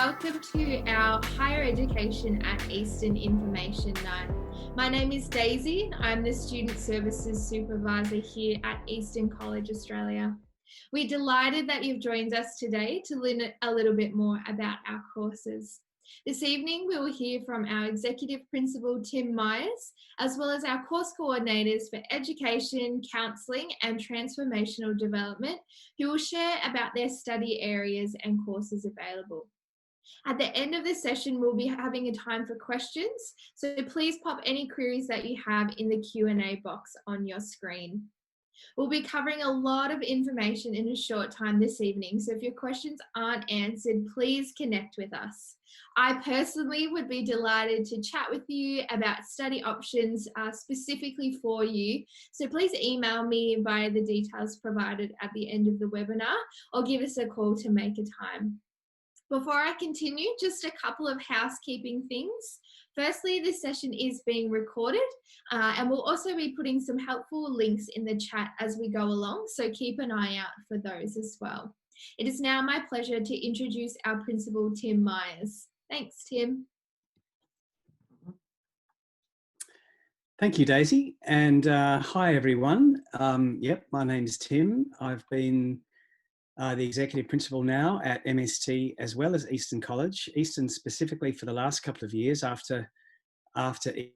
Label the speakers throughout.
Speaker 1: welcome to our Higher Education at Eastern Information Night. My name is Daisy and I'm the Student Services Supervisor here at Eastern College Australia. We're delighted that you've joined us today to learn a little bit more about our courses. This evening we will hear from our Executive Principal Tim Myers, as well as our course coordinators for Education, Counselling and Transformational Development, who will share about their study areas and courses available. At the end of this session, we'll be having a time for questions, so please pop any queries that you have in the Q&A box on your screen. We'll be covering a lot of information in a short time this evening, so if your questions aren't answered, please connect with us. I personally would be delighted to chat with you about study options specifically for you, so please email me via the details provided at the end of the webinar or give us a call to make a time. Before I continue, just a couple of housekeeping things. Firstly, this session is being recorded and we'll also be putting some helpful links in the chat as we go along, so keep an eye out for those as well. It is now my pleasure to introduce our principal, Tim Myers. Thanks, Tim.
Speaker 2: Thank you, Daisy, and hi everyone. My name is Tim. I've been the Executive Principal now at MST as well as Eastern College. Eastern specifically for the last couple of years after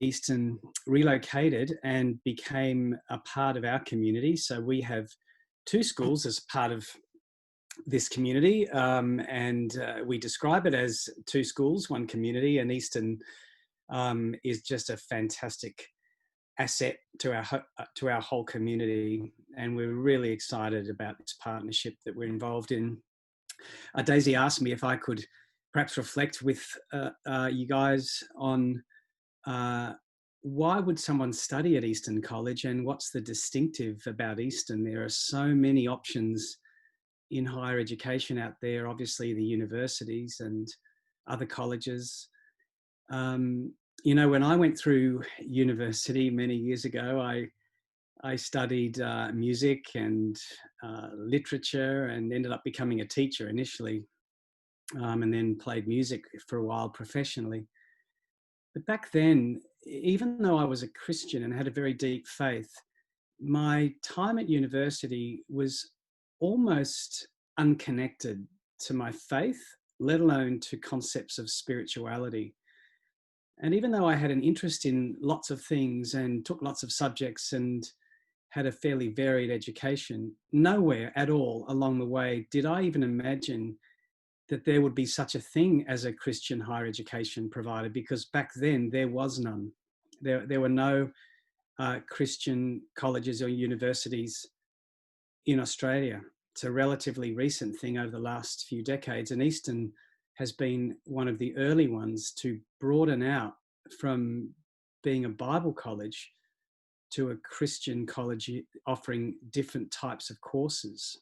Speaker 2: Eastern relocated and became a part of our community. So we have two schools as part of this community, and we describe it as two schools, one community, and Eastern is just a fantastic asset to our whole community, and we're really excited about this partnership that we're involved in. Daisy asked me if I could perhaps reflect with you guys on why would someone study at Eastern College and what's the distinctive about Eastern. There are so many options in higher education out there, obviously the universities and other colleges. You know, when I went through university many years ago, I studied music and literature and ended up becoming a teacher initially, and then played music for a while professionally. But back then, even though I was a Christian and had a very deep faith, my time at university was almost unconnected to my faith, let alone to concepts of spirituality. And even though I had an interest in lots of things and took lots of subjects and had a fairly varied education, nowhere at all along the way did I even imagine that there would be such a thing as a Christian higher education provider, because back then there was none. There were no Christian colleges or universities in Australia. It's a relatively recent thing over the last few decades, and Eastern has been one of the early ones to broaden out from being a Bible college to a Christian college offering different types of courses.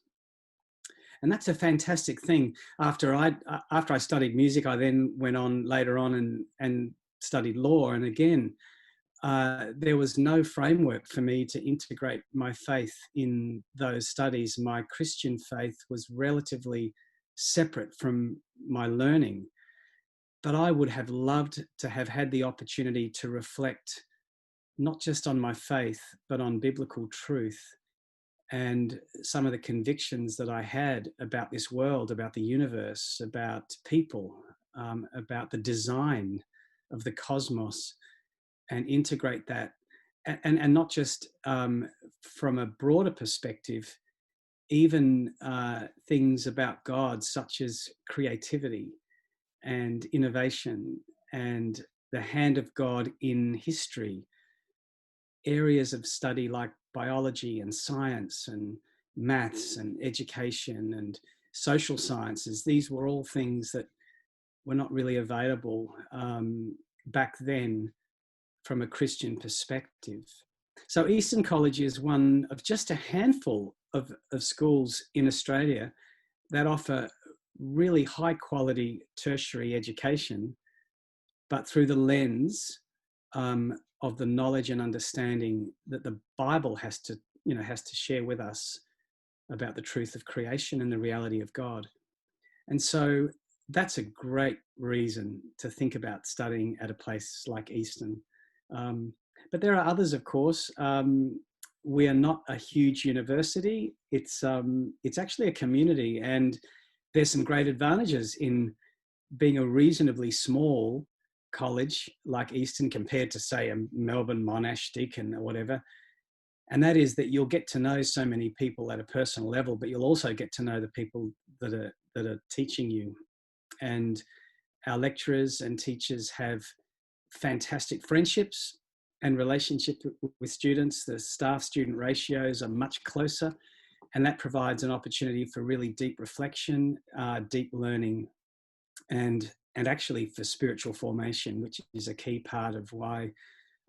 Speaker 2: And that's a fantastic thing. After I studied music, I then went on later on and studied law. And again, there was no framework for me to integrate my faith in those studies. My Christian faith was relatively separate from my learning, but I would have loved to have had the opportunity to reflect not just on my faith, but on biblical truth and some of the convictions that I had about this world, about the universe, about people, about the design of the cosmos, and integrate that, and not just from a broader perspective, even things about God, such as creativity and innovation and the hand of God in history, areas of study like biology and science and maths and education and social sciences. These were all things that were not really available back then from a Christian perspective. So Eastern College is one of just a handful of schools in Australia that offer really high quality tertiary education, but through the lens of the knowledge and understanding that the Bible has to share with us about the truth of creation and the reality of God. And so that's a great reason to think about studying at a place like Eastern. But there are others, of course. We are not a huge university. It's actually a community, and there's some great advantages in being a reasonably small college like Eastern compared to, say, a Melbourne, Monash, Deakin or whatever. And that is that you'll get to know so many people at a personal level, but you'll also get to know the people that are teaching you. And our lecturers and teachers have fantastic friendships and relationships with students. The staff-student ratios are much closer, and that provides an opportunity for really deep reflection, deep learning, and actually for spiritual formation, which is a key part of why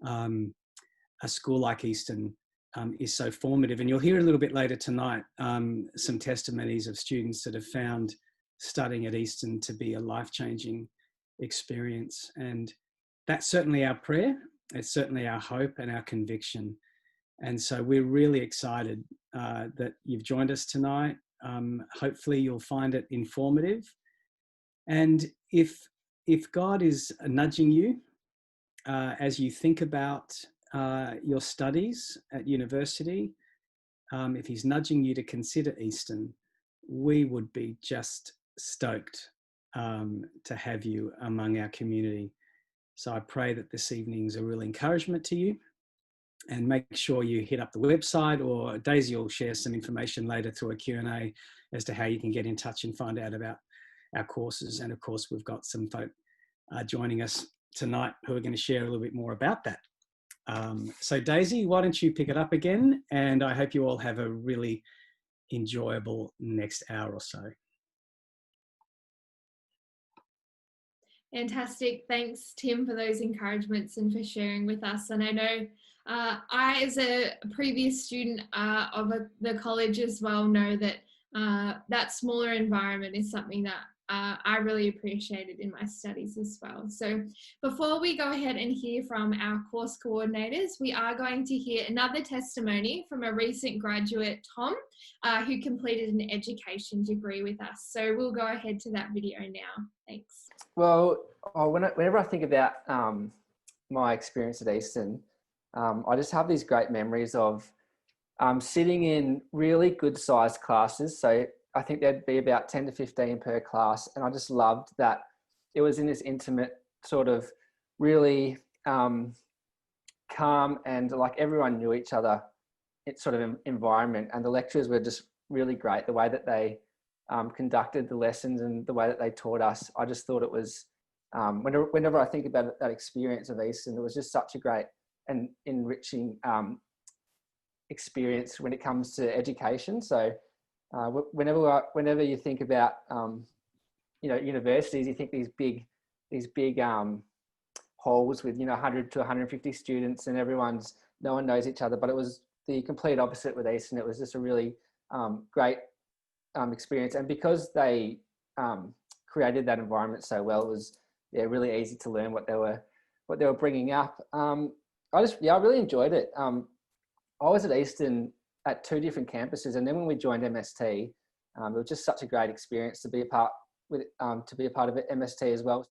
Speaker 2: a school like Eastern is so formative. And you'll hear a little bit later tonight some testimonies of students that have found studying at Eastern to be a life-changing experience. And that's certainly our prayer. It's certainly our hope and our conviction. And so we're really excited that you've joined us tonight. Hopefully you'll find it informative. And if God is nudging you as you think about your studies at university, if he's nudging you to consider Eastern, we would be just stoked to have you among our community. So I pray that this evening's a real encouragement to you, and make sure you hit up the website, or Daisy will share some information later through a Q&A as to how you can get in touch and find out about our courses. And of course, we've got some folk joining us tonight who are going to share a little bit more about that. So Daisy, why don't you pick it up again? And I hope you all have a really enjoyable next hour or so.
Speaker 1: Fantastic. Thanks, Tim, for those encouragements and for sharing with us. And I know I, as a previous student of the college as well, know that that smaller environment is something that I really appreciated in my studies as well. So before we go ahead and hear from our course coordinators, we are going to hear another testimony from a recent graduate, Tom, who completed an education degree with us. So we'll go ahead to that video now. Thanks.
Speaker 3: Well, whenever I think about my experience at Eastern, I just have these great memories of sitting in really good sized classes. So I think there'd be about 10 to 15 per class. And I just loved that it was in this intimate sort of really calm and like everyone knew each other, it's sort of environment. And the lecturers were just really great. The way that they conducted the lessons and the way that they taught us, I just thought it was, whenever I think about that experience of Eastern, it was just such a great and enriching experience when it comes to education. So whenever you think about universities, you think these big halls with 100 to 150 students, and no one knows each other. But it was the complete opposite with Eastern. It was just a really great experience, and because they created that environment so well, it was really easy to learn what they were bringing up. I really enjoyed it. I was at Eastern at 2 different campuses, and then when we joined MST, it was just such a great experience to be a part of MST as well.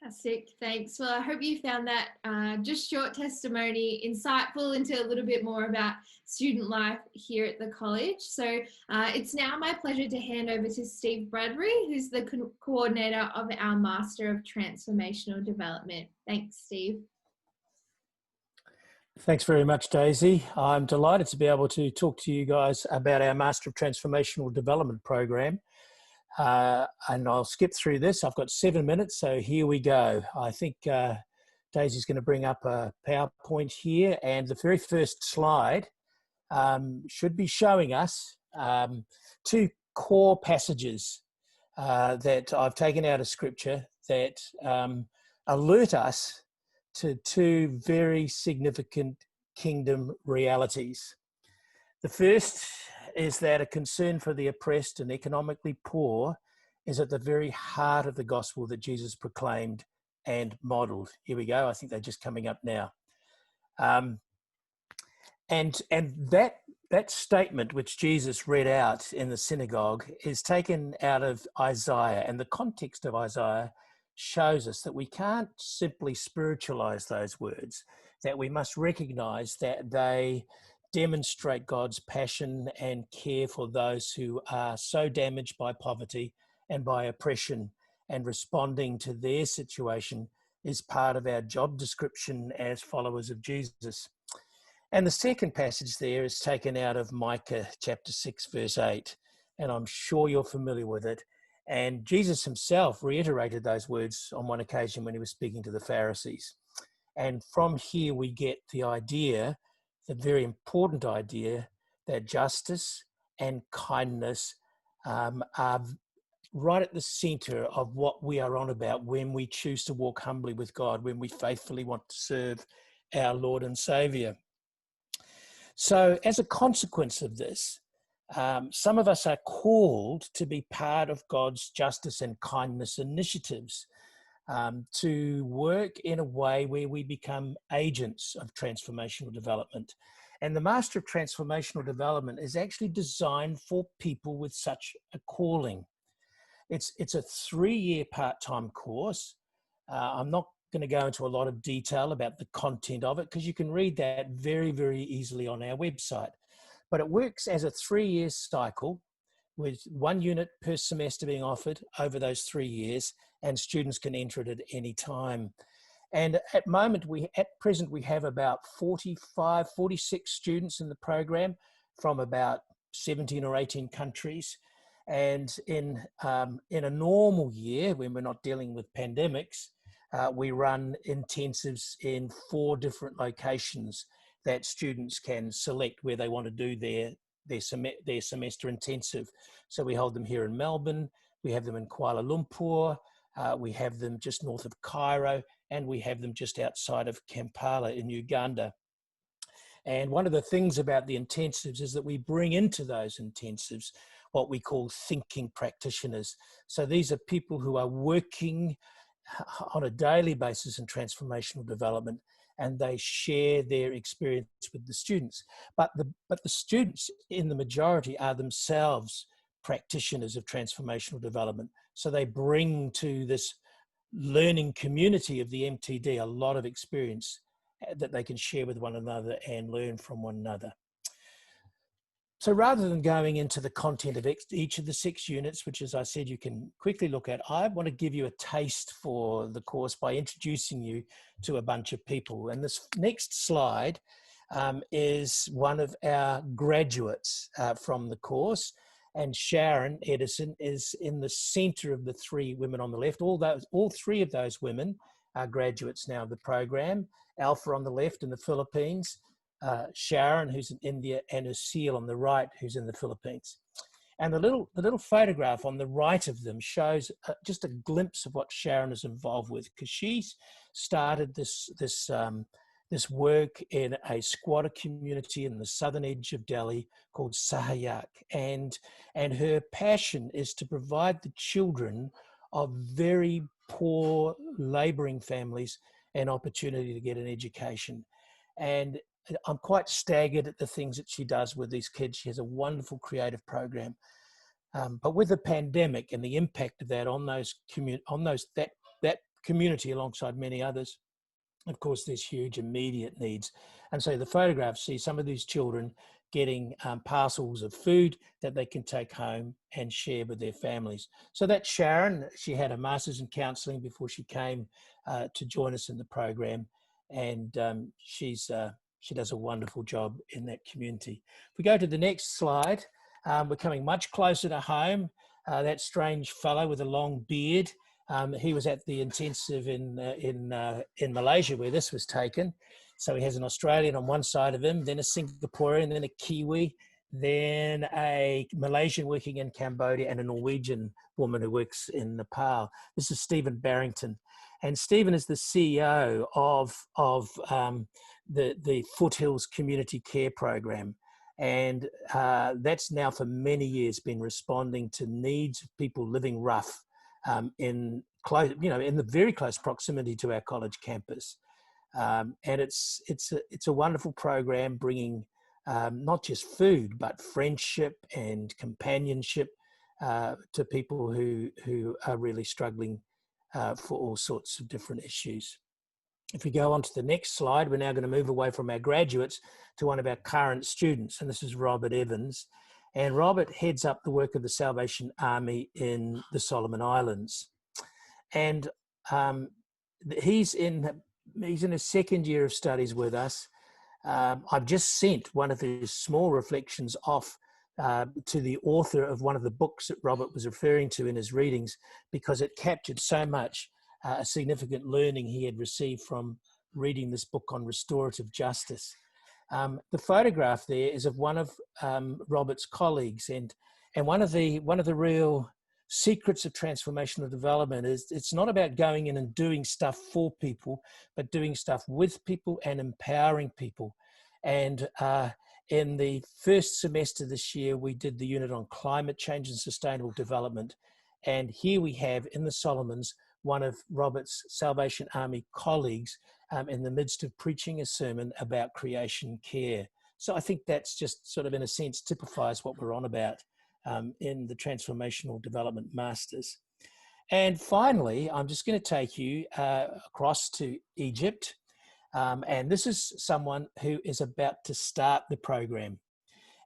Speaker 1: Fantastic, thanks. Well, I hope you found that just short testimony insightful into a little bit more about student life here at the college. So it's now my pleasure to hand over to Steve Bradbury, who's the coordinator of our Master of Transformational Development. Thanks, Steve.
Speaker 4: Thanks very much, Daisy. I'm delighted to be able to talk to you guys about our Master of Transformational Development program. And I'll skip through this. I've got 7 minutes, so here we go. I think Daisy's going to bring up a PowerPoint here, and the very first slide should be showing us 2 core passages that I've taken out of Scripture that alert us to 2 very significant kingdom realities. The first is that a concern for the oppressed and economically poor is at the very heart of the gospel that Jesus proclaimed and modeled. Here we go. I think they're just coming up now. And that that statement which Jesus read out in the synagogue is taken out of Isaiah, and the context of Isaiah shows us that we can't simply spiritualize those words, that we must recognize that they demonstrate God's passion and care for those who are so damaged by poverty and by oppression, and responding to their situation is part of our job description as followers of Jesus. And the second passage there is taken out of Micah chapter 6, verse 8. And I'm sure you're familiar with it. And Jesus himself reiterated those words on one occasion when he was speaking to the Pharisees. And from here we get the idea, the very important idea, that justice and kindness are right at the center of what we are on about when we choose to walk humbly with God, when we faithfully want to serve our Lord and Saviour. So as a consequence of this, some of us are called to be part of God's justice and kindness initiatives, to work in a way where we become agents of transformational development. And the Master of Transformational Development is actually designed for people with such a calling. It's a 3-year part-time course. I'm not going to go into a lot of detail about the content of it because you can read that very, very easily on our website. But it works as a 3-year cycle with 1 unit per semester being offered over those 3 years, and students can enter it at any time. And at present, we have about 45, 46 students in the program from about 17 or 18 countries. And in a normal year, when we're not dealing with pandemics, we run intensives in 4 different locations that students can select where they want to do their semester intensive. So we hold them here in Melbourne, we have them in Kuala Lumpur, we have them just north of Cairo, and we have them just outside of Kampala in Uganda. And one of the things about the intensives is that we bring into those intensives what we call thinking practitioners. So these are people who are working on a daily basis in transformational development, and they share their experience with the students. But the students in the majority are themselves practitioners of transformational development. So they bring to this learning community of the MTD a lot of experience that they can share with one another and learn from one another. So rather than going into the content of each of the 6 units, which, as I said, you can quickly look at, I want to give you a taste for the course by introducing you to a bunch of people. And this next slide is one of our graduates from the course. And Sharon Edison is in the center of the 3 women on the left. All 3 of those women are graduates now of the program. Alpha on the left in the Philippines, Sharon, who's in India, and Lucille on the right, who's in the Philippines. And the little photograph on the right of them shows just a glimpse of what Sharon is involved with, because she's started this work in a squatter community in the southern edge of Delhi called Sahayak, and her passion is to provide the children of very poor labouring families an opportunity to get an education. And I'm quite staggered at the things that she does with these kids. She has a wonderful creative program. But with the pandemic and the impact of that on that community alongside many others, of course, there's huge immediate needs. And so the photographs see some of these children getting parcels of food that they can take home and share with their families. So that's Sharon. She had a master's in counselling before she came to join us in the program. And she does a wonderful job in that community. If we go to the next slide, we're coming much closer to home. That strange fellow with a long beard, he was at the intensive in Malaysia where this was taken. So he has an Australian on one side of him, then a Singaporean, then a Kiwi, then a Malaysian working in Cambodia, and a Norwegian woman who works in Nepal. This is Stephen Barrington. And Stephen is the CEO of the Foothills Community Care Program. And that's now for many years been responding to needs of people living rough in the very close proximity to our college campus. And it's a wonderful program bringing not just food, but friendship and companionship to people who are really struggling for all sorts of different issues. If we go on to the next slide, we're now going to move away from our graduates to one of our current students, and this is Robert Evans. And Robert heads up the work of the Salvation Army in the Solomon Islands. And he's in his second year of studies with us. I've just sent one of his small reflections off to the author of one of the books that Robert was referring to in his readings, because it captured so much a significant learning he had received from reading this book on restorative justice. The photograph there is of one of Robert's colleagues, and one of the real secrets of transformational development is it's not about going in and doing stuff for people, but doing stuff with people and empowering people. And in the first semester this year, we did the unit on climate change and sustainable development. And here we have in the Solomons one of Robert's Salvation Army colleagues in the midst of preaching a sermon about creation care. So I think that's just sort of, in a sense, typifies what we're on about in the Transformational Development Masters. And finally, I'm just going to take you across to Egypt. And this is someone who is about to start the program.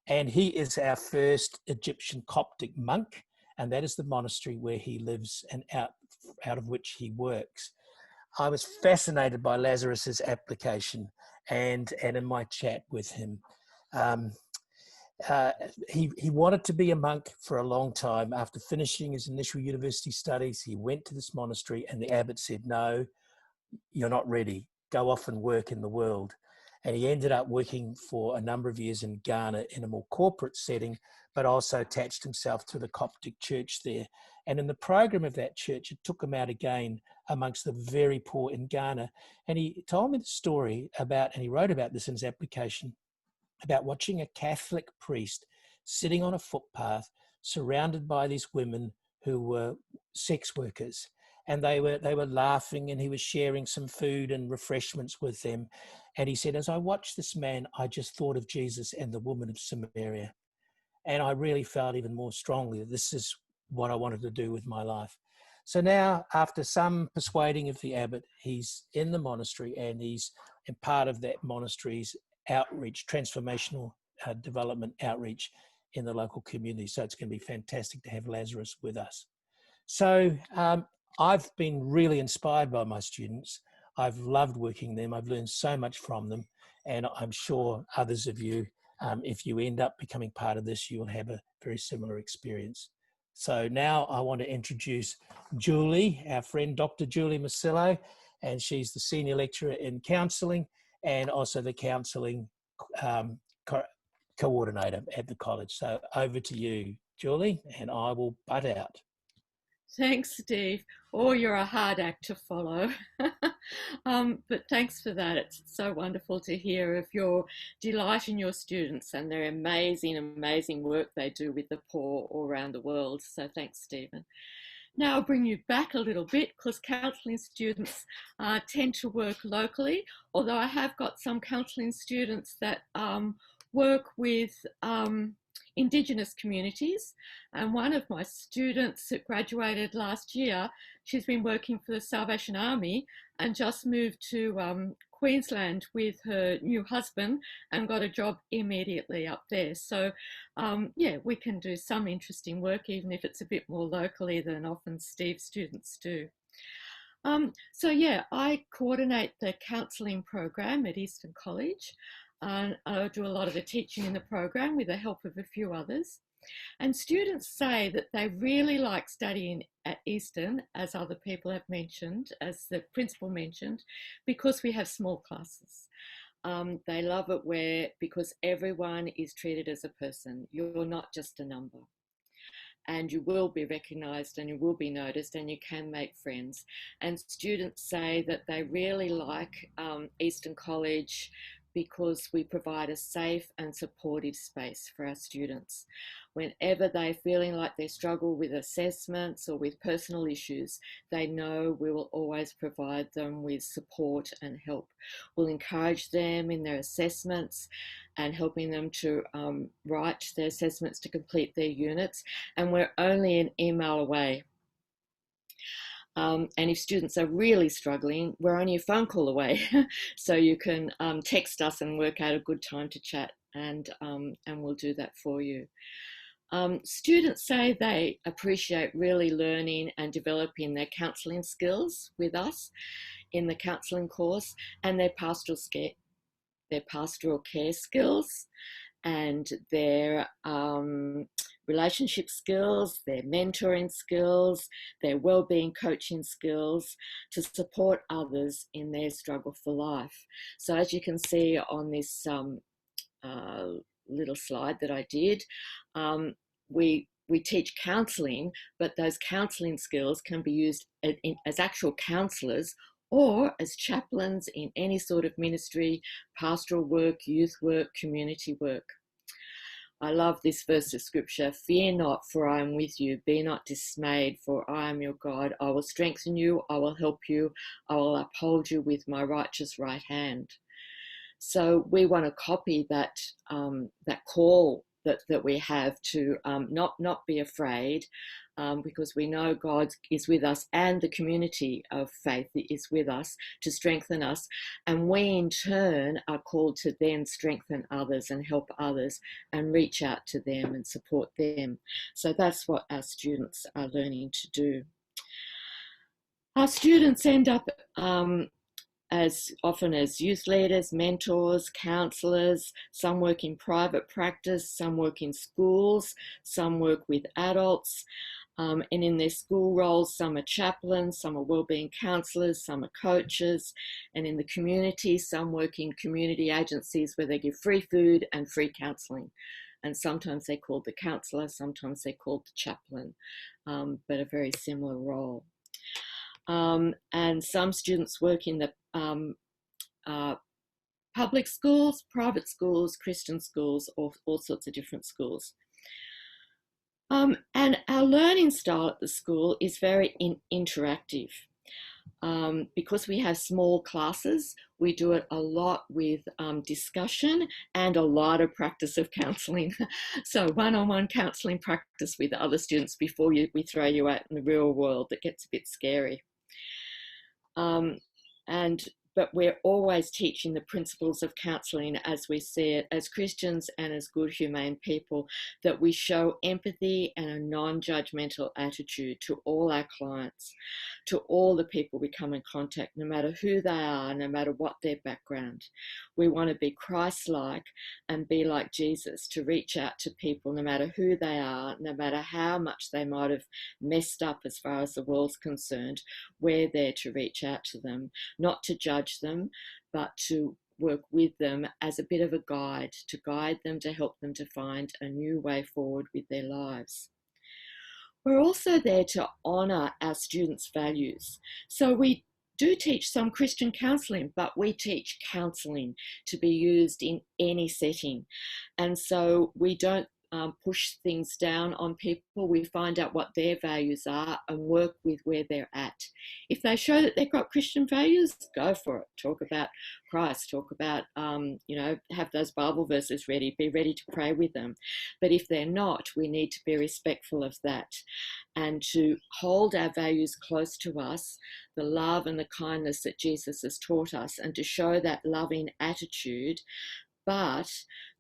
Speaker 4: And he is our first Egyptian Coptic monk, and that is the monastery where he lives and out of which he works. I was fascinated by Lazarus's application and in my chat with him. He wanted to be a monk for a long time. After finishing his initial university studies, he went to this monastery and the abbot said, "No, you're not ready. Go off and work in the world." And he ended up working for a number of years in Ghana in a more corporate setting, but also attached himself to the Coptic church there. And in the program of that church, it took him out again amongst the very poor in Ghana. And he told me the story about, and he wrote about this in his application, about watching a Catholic priest sitting on a footpath surrounded by these women who were sex workers. And they were laughing, and he was sharing some food and refreshments with them. And he said, as I watched this man, I just thought of Jesus and the woman of Samaria. And I really felt even more strongly that this is what I wanted to do with my life. So now, after some persuading of the abbot, he's in the monastery, and he's in part of that monastery's outreach, transformational development outreach in the local community. So it's going to be fantastic to have Lazarus with us. So I've been really inspired by my students. I've loved working with them. I've learned so much from them. And I'm sure others of you, if you end up becoming part of this, you'll have a very similar experience. So now I want to introduce Julie, our friend, Dr. Julie Masillo, and she's the Senior Lecturer in Counselling and also the Counselling Coordinator at the college. So over to you, Julie, and I will butt out.
Speaker 5: Thanks, Steve. Oh, you're a hard act to follow. But thanks for that. It's so wonderful to hear of your delight in your students and their amazing, amazing work they do with the poor all around the world. So thanks, Stephen. Now I'll bring you back a little bit, because counselling students tend to work locally, although I have got some counselling students that work with Indigenous communities. And one of my students that graduated last year, she's been working for the Salvation Army and just moved to Queensland with her new husband and got a job immediately up there. So yeah, we can do some interesting work, even if it's a bit more locally than often Steve's students do. So yeah, I coordinate the counselling program at Eastern College. I do a lot of the teaching in the program with the help of a few others. And students say that they really like studying at Eastern, as other people have mentioned, as the principal mentioned, because we have small classes. They love it because everyone is treated as a person. You're not just a number. And you will be recognised and you will be noticed and you can make friends. And students say that they really like Eastern College because we provide a safe and supportive space for our students. Whenever they're feeling like they struggle with assessments or with personal issues, they know we will always provide them with support and help. We'll encourage them in their assessments and helping them to write their assessments to complete their units. And we're only an email away. And if students are really struggling, we're only a phone call away. So you can text us and work out a good time to chat, and we'll do that for you. Students say they appreciate really learning and developing their counselling skills with us in the counselling course, and their pastoral care skills, and their relationship skills, their mentoring skills, their wellbeing coaching skills to support others in their struggle for life. So as you can see on this little slide that I did, we teach counselling, but those counselling skills can be used as actual counsellors or as chaplains in any sort of ministry, pastoral work, youth work, community work. I love this verse of scripture: "Fear not, for I am with you. Be not dismayed, for I am your God. I will strengthen you. I will help you. I will uphold you with my righteous right hand." So we want to copy that call that we have to not be afraid, because we know God is with us, and the community of faith is with us to strengthen us, and we in turn are called to then strengthen others and help others and reach out to them and support them. So that's what our students are learning to do. Our students end up as often as youth leaders, mentors, counsellors. Some work in private practice, some work in schools, some work with adults. And in their school roles, some are chaplains, some are wellbeing counsellors, some are coaches. And in the community, some work in community agencies where they give free food and free counselling. And sometimes they're called the counsellor, sometimes they're called the chaplain, but a very similar role. And some students work in the public schools, private schools, Christian schools, or all sorts of different schools. And our learning style at the school is very interactive. Because we have small classes, we do it a lot with discussion and a lot of practice of counselling. So one-on-one counselling practice with other students before we throw you out in the real world. That gets a bit scary. But we're always teaching the principles of counselling as we see it as Christians and as good, humane people, that we show empathy and a non-judgmental attitude to all our clients, to all the people we come in contact, no matter who they are, no matter what their background. We want to be Christ-like and be like Jesus, to reach out to people no matter who they are, no matter how much they might have messed up as far as the world's concerned. We're there to reach out to them, not to judge them, but to work with them as a bit of a guide, to guide them, to help them to find a new way forward with their lives. We're also there to honour our students' values. So we do teach some Christian counselling, but we teach counselling to be used in any setting. And so we don't push things down on people. We find out what their values are and work with where they're at. If they show that they've got Christian values, go for it. Talk about Christ, talk about, have those Bible verses ready, be ready to pray with them. But if they're not, we need to be respectful of that and to hold our values close to us, the love and the kindness that Jesus has taught us, and to show that loving attitude, but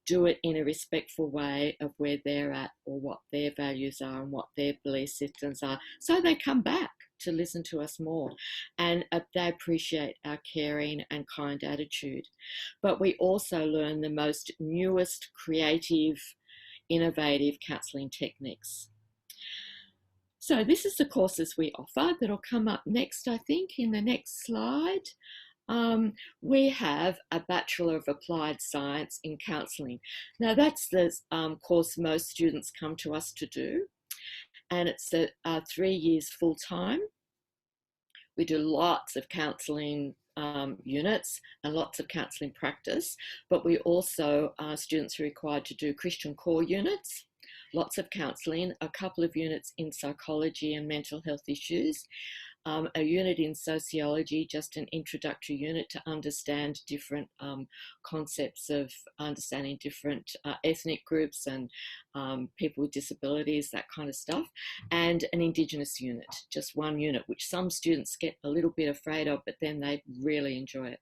Speaker 5: do it in a respectful way of where they're at or what their values are and what their belief systems are, so they come back to listen to us more and they appreciate our caring and kind attitude. But we also learn the most newest, creative, innovative counselling techniques. So this is the courses we offer that'll come up next, I think, in the next slide. We have a Bachelor of Applied Science in Counselling. Now that's the course most students come to us to do, and it's 3 years full time. We do lots of counselling units and lots of counselling practice, but we also, students are required to do Christian core units, lots of counselling, a couple of units in psychology and mental health issues, a unit in sociology, just an introductory unit to understand different concepts of understanding different ethnic groups and people with disabilities, that kind of stuff, and an Indigenous unit, just one unit, which some students get a little bit afraid of, but then they really enjoy it.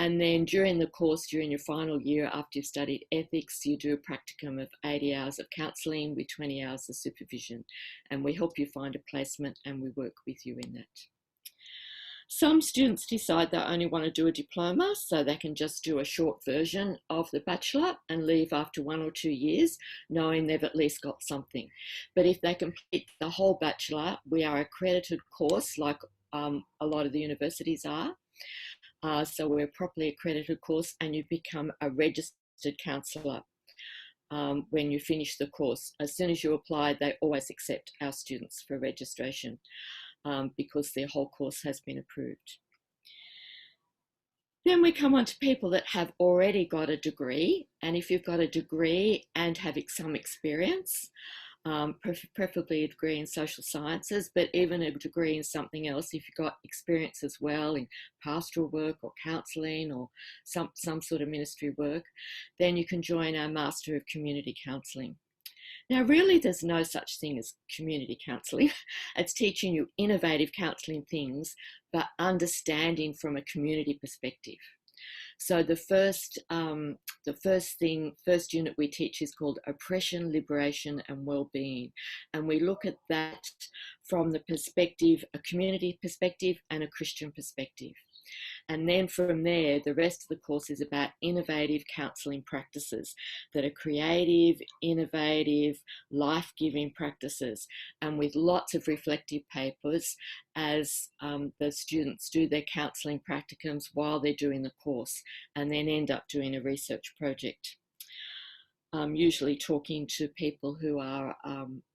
Speaker 5: And then during the course, during your final year, after you've studied ethics, you do a practicum of 80 hours of counselling with 20 hours of supervision. And we help you find a placement and we work with you in that. Some students decide they only want to do a diploma, so they can just do a short version of the Bachelor and leave after 1 or 2 years, knowing they've at least got something. But if they complete the whole Bachelor, we are an accredited course, like a lot of the universities are. So we're a properly accredited course, and you become a registered counsellor when you finish the course. As soon as you apply, they always accept our students for registration because their whole course has been approved. Then we come on to people that have already got a degree, and if you've got a degree and have some experience, preferably a degree in social sciences, but even a degree in something else, if you've got experience as well in pastoral work or counselling or some sort of ministry work, then you can join our Master of Community Counselling. Now, really, there's no such thing as community counselling. It's teaching you innovative counselling things, but understanding from a community perspective. So the first unit we teach is called Oppression, Liberation and Wellbeing. And we look at that from the perspective, a community perspective and a Christian perspective. And then from there, the rest of the course is about innovative counselling practices that are creative, innovative, life-giving practices, and with lots of reflective papers as the students do their counselling practicums while they're doing the course, and then end up doing a research project. Usually talking to people who are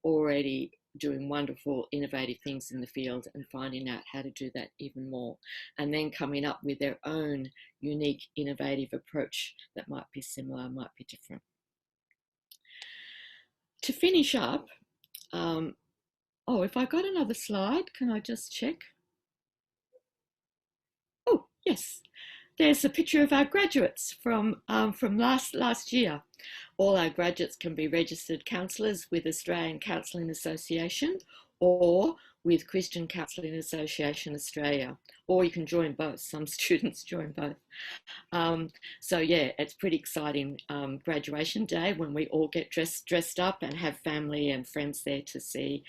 Speaker 5: already doing wonderful, innovative things in the field and finding out how to do that even more, and then coming up with their own unique, innovative approach that might be similar, might be different. To finish up, if I got another slide, can I just check? Oh, yes. There's a picture of our graduates from last year. All our graduates can be registered counsellors with Australian Counselling Association or with Christian Counselling Association Australia, or you can join both. Some students join both. So yeah, it's pretty exciting graduation day when we all get dressed up and have family and friends there to see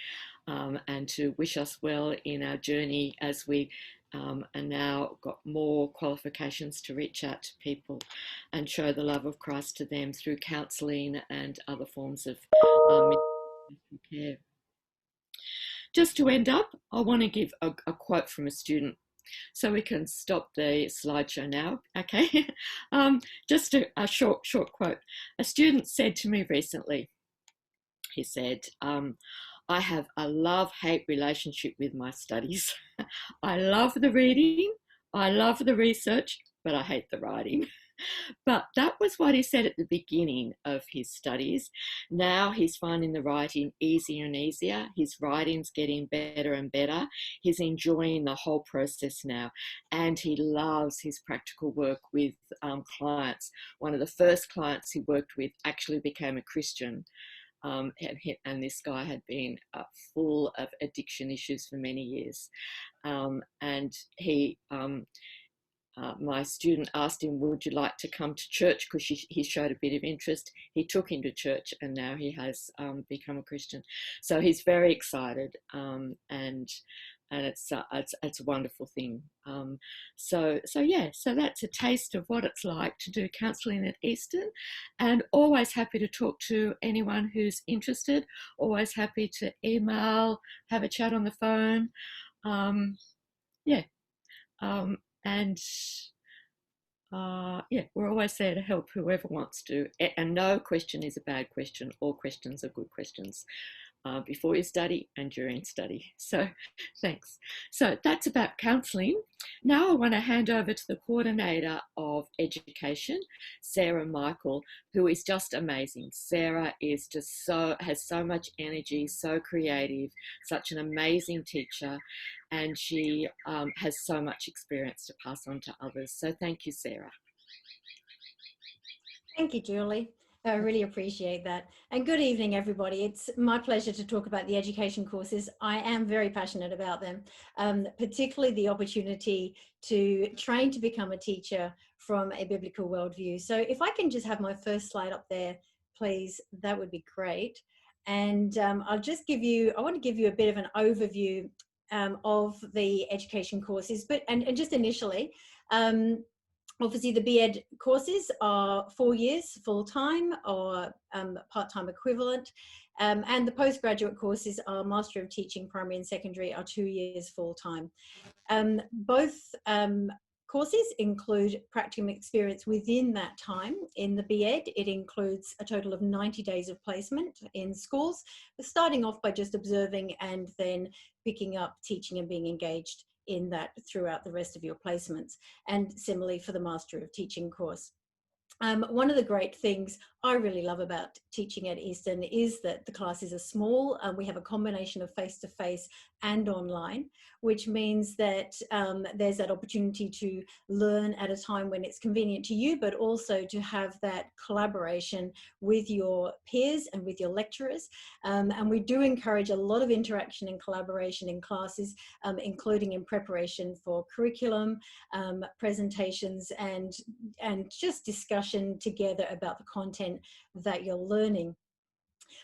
Speaker 5: and to wish us well in our journey as we and now got more qualifications to reach out to people and show the love of Christ to them through counselling and other forms of care. Just to end up, I want to give a quote from a student. So we can stop the slideshow now, okay? Just a short quote. A student said to me recently, he said, I have a love-hate relationship with my studies. I love the reading, I love the research, but I hate the writing. But that was what he said at the beginning of his studies. Now he's finding the writing easier and easier. His writing's getting better and better. He's enjoying the whole process now. And he loves his practical work with clients. One of the first clients he worked with actually became a Christian. And this guy had been full of addiction issues for many years. And he... my student asked him, would you like to come to church? Because he showed a bit of interest. He took him to church and now he has become a Christian. So he's very excited and it's a wonderful thing. So that's a taste of what it's like to do counselling at Eastern, and always happy to talk to anyone who's interested, always happy to email, have a chat on the phone. We're always there to help whoever wants to. And no question is a bad question. All questions are good questions. before you study and during study. So thanks. So that's about counselling. Now I want to hand over to the coordinator of education, Sarah Michael, who is just amazing. Sarah is just has so much energy, so creative, such an amazing teacher, and she has so much experience to pass on to others. So thank you, Sarah.
Speaker 6: Thank you, Julie. I really appreciate that. And good evening, everybody. It's my pleasure to talk about the education courses. I am very passionate about them, particularly the opportunity to train to become a teacher from a biblical worldview. So if I can just have my first slide up there, please, that would be great. And I'll just give you, I want to give you a bit of an overview of the education courses, and just initially, obviously, the BEd courses are 4 years full-time or part-time equivalent, and the postgraduate courses are Master of Teaching Primary and Secondary are 2 years full-time. Both courses include practicum experience within that time. In the BEd, it includes a total of 90 days of placement in schools, starting off by just observing and then picking up teaching and being engaged in that throughout the rest of your placements, and similarly for the Master of Teaching course. One of the great things I really love about teaching at Eastern is that the classes are small. We have a combination of face-to-face and online, which means that there's that opportunity to learn at a time when it's convenient to you, but also to have that collaboration with your peers and with your lecturers. And we do encourage a lot of interaction and collaboration in classes, including in preparation for curriculum, presentations, and just discussion together about the content that you're learning.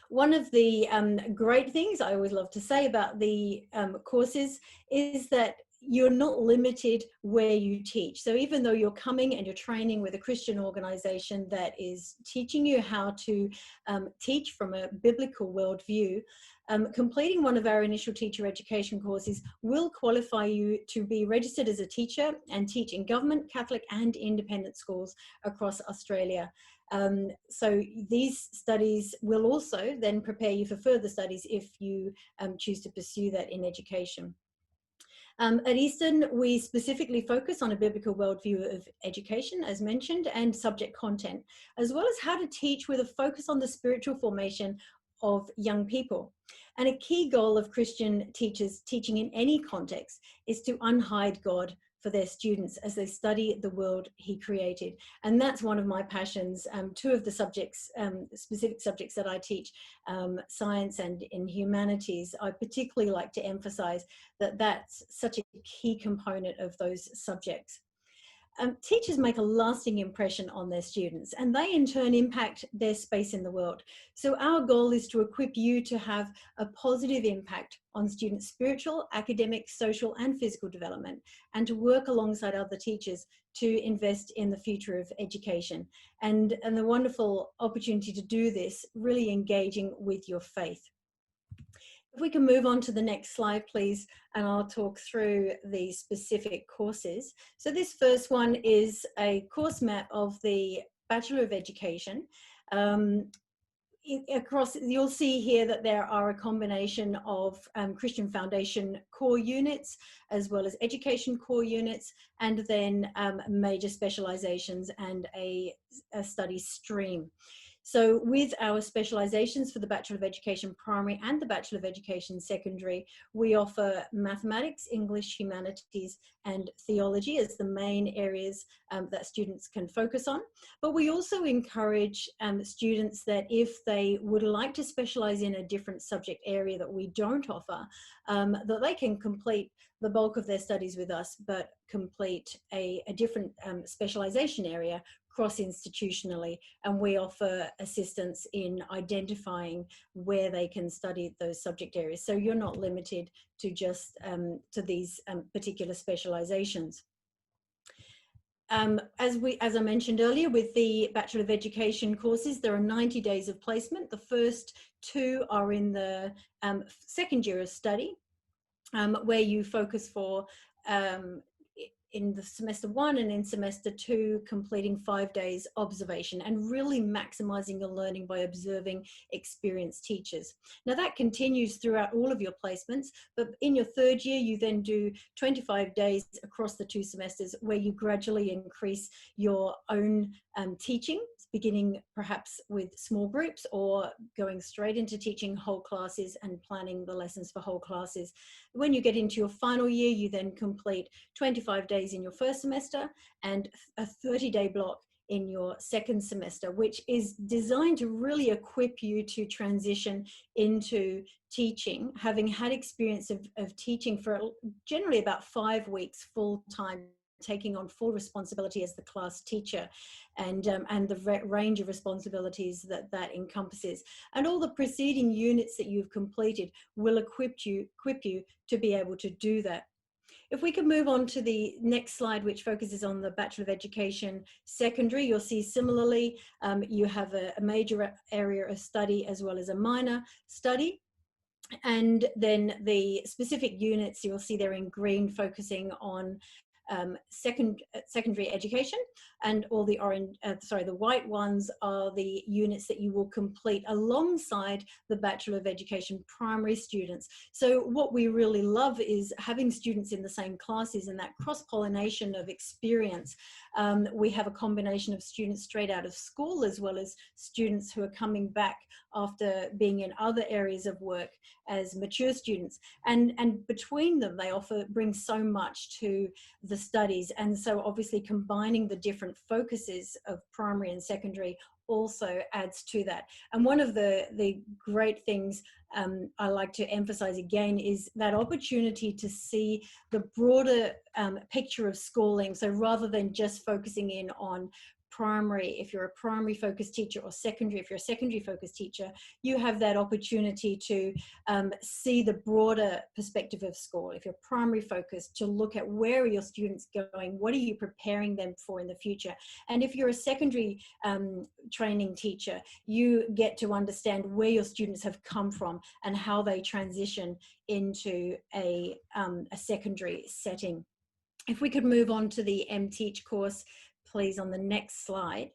Speaker 6: One of the great things I always love to say about the courses is that you're not limited where you teach. So even though you're coming and you're training with a Christian organization that is teaching you how to teach from a biblical worldview, completing one of our initial teacher education courses will qualify you to be registered as a teacher and teach in government, Catholic and independent schools across Australia. So these studies will also then prepare you for further studies if you choose to pursue that in education. At Eastern, we specifically focus on a biblical worldview of education, as mentioned, and subject content, as well as how to teach with a focus on the spiritual formation of young people. And a key goal of Christian teachers teaching in any context is to unhide God for their students as they study the world he created. And that's one of my passions. Two of the subjects, specific subjects that I teach, science and in humanities, I particularly like to emphasize that that's such a key component of those subjects. Teachers make a lasting impression on their students, and they in turn impact their space in the world. So our goal is to equip you to have a positive impact on students' spiritual, academic, social and physical development, and to work alongside other teachers to invest in the future of education. And the wonderful opportunity to do this, really engaging with your faith. If we can move on to the next slide, please, and I'll talk through the specific courses. So this first one is a course map of the Bachelor of Education. Across, you'll see here that there are a combination of Christian Foundation core units, as well as education core units, and then major specializations and a study stream. So with our specializations for the Bachelor of Education Primary and the Bachelor of Education Secondary, we offer mathematics, English, humanities, and theology as the main areas that students can focus on. But we also encourage students that if they would like to specialize in a different subject area that we don't offer, that they can complete the bulk of their studies with us, but complete a different specialization area cross-institutionally, and we offer assistance in identifying where they can study those subject areas. So you're not limited to just to these particular specializations. As I mentioned earlier, with the Bachelor of Education courses, there are 90 days of placement. The first 2 are in the second year of study, where you focus for in the semester 1 and in semester 2 completing 5 days observation and really maximizing your learning by observing experienced teachers. Now that continues throughout all of your placements, but in your 3rd year you then do 25 days across the 2 semesters where you gradually increase your own teaching, beginning perhaps with small groups or going straight into teaching whole classes and planning the lessons for whole classes. When you get into your final year, you then complete 25 days in your 1st semester and a 30-day block in your 2nd semester, which is designed to really equip you to transition into teaching, having had experience of teaching for generally about 5 weeks full time, taking on full responsibility as the class teacher and the range of responsibilities that encompasses. And all the preceding units that you've completed will equip you to be able to do that. If we could move on to the next slide, which focuses on the Bachelor of Education Secondary, you'll see similarly, you have a major area of study as well as a minor study. And then the specific units, you'll see they're in green, focusing on secondary education, and all the the white ones are the units that you will complete alongside the Bachelor of Education primary students. So what we really love is having students in the same classes and that cross-pollination of experience. We have a combination of students straight out of school as well as students who are coming back after being in other areas of work as mature students, and between them they bring so much to the studies. And so obviously combining the different focuses of primary and secondary also adds to that. And one of the great things I like to emphasize again is that opportunity to see the broader picture of schooling. So rather than just focusing in on primary, if you're a primary focused teacher, or secondary, if you're a secondary focused teacher, you have that opportunity to see the broader perspective of school. If you're primary focused, to look at where are your students going, what are you preparing them for in the future. And if you're a secondary training teacher, you get to understand where your students have come from and how they transition into a secondary setting. If we could move on to the MTeach course, please, on the next slide.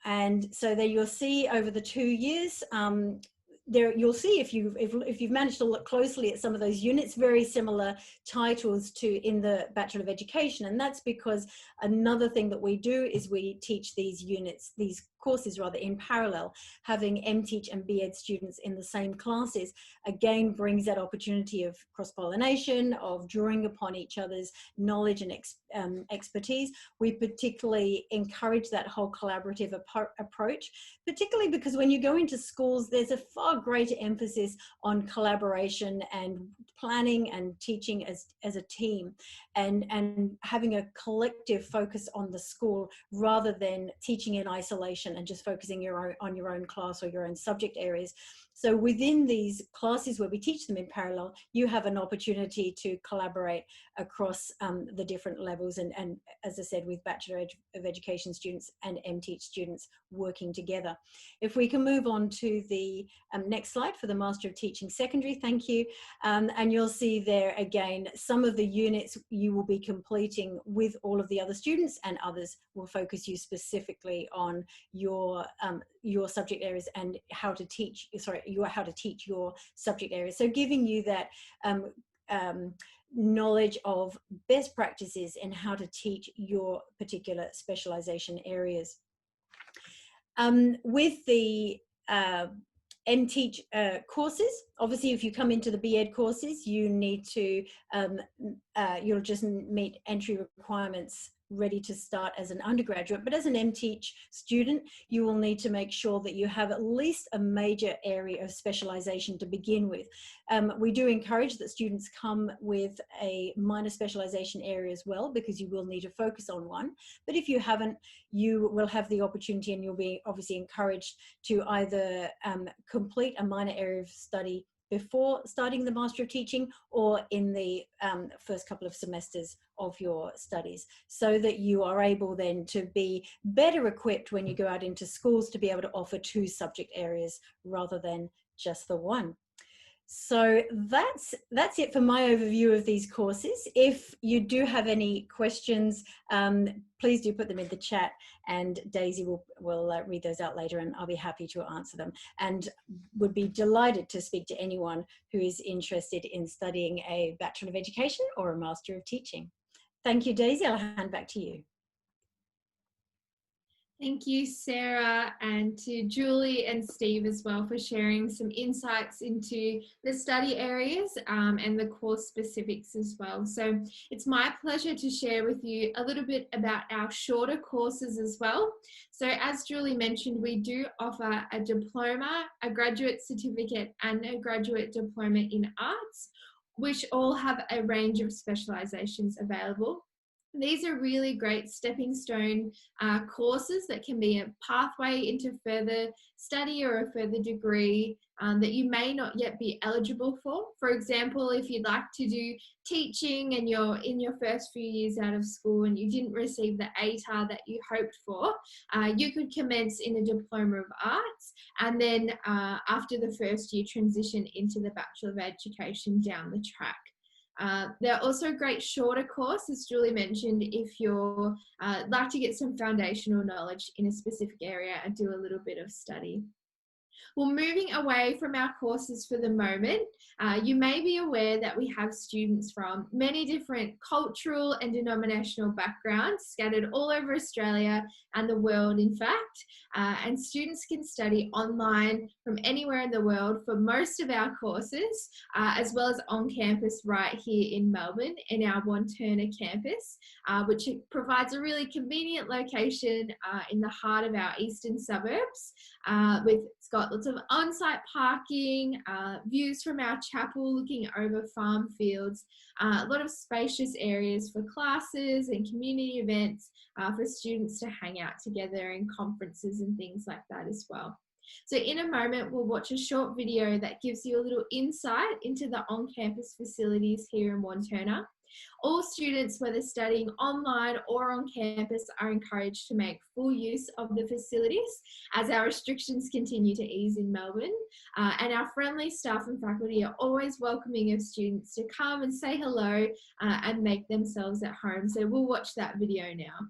Speaker 6: And so there you'll see over the 2 years, you'll see if you've managed to look closely at some of those units, very similar titles to in the Bachelor of Education. And that's because another thing that we do is we teach these units, these courses rather, in parallel. Having MTeach and BEd students in the same classes again brings that opportunity of cross-pollination, of drawing upon each other's knowledge and expertise. We particularly encourage that whole collaborative approach, particularly because when you go into schools, there's a far greater emphasis on collaboration and planning and teaching as a team, and having a collective focus on the school rather than teaching in isolation and just focusing on your own class or your own subject areas. So within these classes where we teach them in parallel, you have an opportunity to collaborate across the different levels, and as I said, with Bachelor of Education students and MTeach students working together. If we can move on to the next slide for the Master of Teaching Secondary, thank you. And you'll see there again, some of the units you will be completing with all of the other students, and others will focus you specifically on your subject areas and how to teach, how to teach your subject areas. So giving you that knowledge of best practices in how to teach your particular specialization areas. With the MTeach courses, obviously if you come into the BEd courses, you need to, you'll just meet entry requirements ready to start as an undergraduate. But as an MTeach student, you will need to make sure that you have at least a major area of specialization to begin with. We do encourage that students come with a minor specialization area as well, because you will need to focus on one. But if you haven't, you will have the opportunity, and you'll be obviously encouraged to either complete a minor area of study before starting the Master of Teaching, or in the first couple of semesters of your studies, so that you are able then to be better equipped when you go out into schools to be able to offer 2 subject areas rather than just the one. So that's it for my overview of these courses. If you do have any questions, please do put them in the chat, and Daisy will read those out later, and I'll be happy to answer them, and would be delighted to speak to anyone who is interested in studying a Bachelor of Education or a Master of Teaching. Thank you, Daisy. I'll hand back to you.
Speaker 1: Thank you, Sarah, and to Julie and Steve as well for sharing some insights into the study areas and the course specifics as well. So it's my pleasure to share with you a little bit about our shorter courses as well. So as Julie mentioned, we do offer a diploma, a graduate certificate, and a graduate diploma in arts, which all have a range of specializations available. These are really great stepping stone courses that can be a pathway into further study or a further degree that you may not yet be eligible for. For example, if you'd like to do teaching and you're in your first few years out of school and you didn't receive the ATAR that you hoped for, you could commence in a Diploma of Arts and then after the first year transition into the Bachelor of Education down the track. They're also a great shorter course, as Julie mentioned, if you're like to get some foundational knowledge in a specific area and do a little bit of study. Well, moving away from our courses for the moment, you may be aware that we have students from many different cultural and denominational backgrounds scattered all over Australia and the world, in fact. And students can study online from anywhere in the world for most of our courses, as well as on campus right here in Melbourne in our Wantirna campus, which provides a really convenient location in the heart of our eastern suburbs. It's got lots of on-site parking, views from our chapel looking over farm fields, a lot of spacious areas for classes and community events for students to hang out together in conferences and things like that as well. So in a moment, we'll watch a short video that gives you a little insight into the on-campus facilities here in Wantirna. All students, whether studying online or on campus, are encouraged to make full use of the facilities as our restrictions continue to ease in Melbourne. And our friendly staff and faculty are always welcoming of students to come and say hello and make themselves at home. So we'll watch that video now.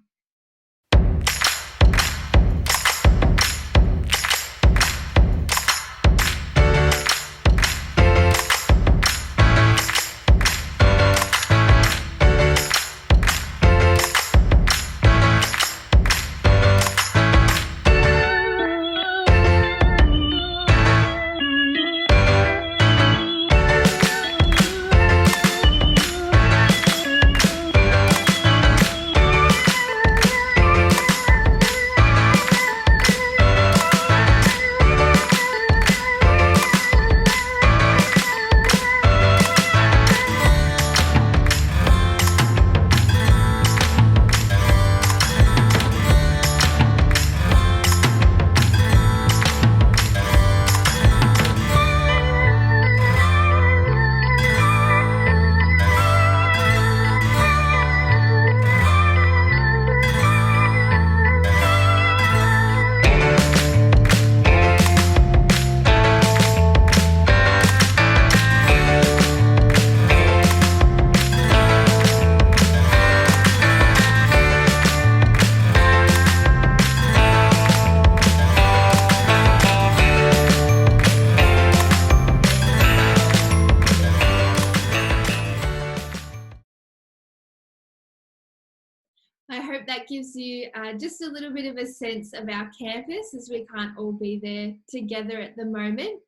Speaker 1: I hope that gives you just a little bit of a sense of our campus, as we can't all be there together at the moment.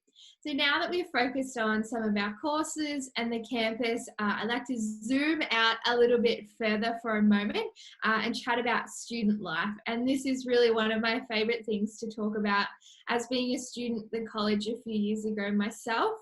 Speaker 1: So now that we've focused on some of our courses and the campus, I'd like to zoom out a little bit further for a moment and chat about student life. And this is really one of my favourite things to talk about, as being a student at the college a few years ago myself.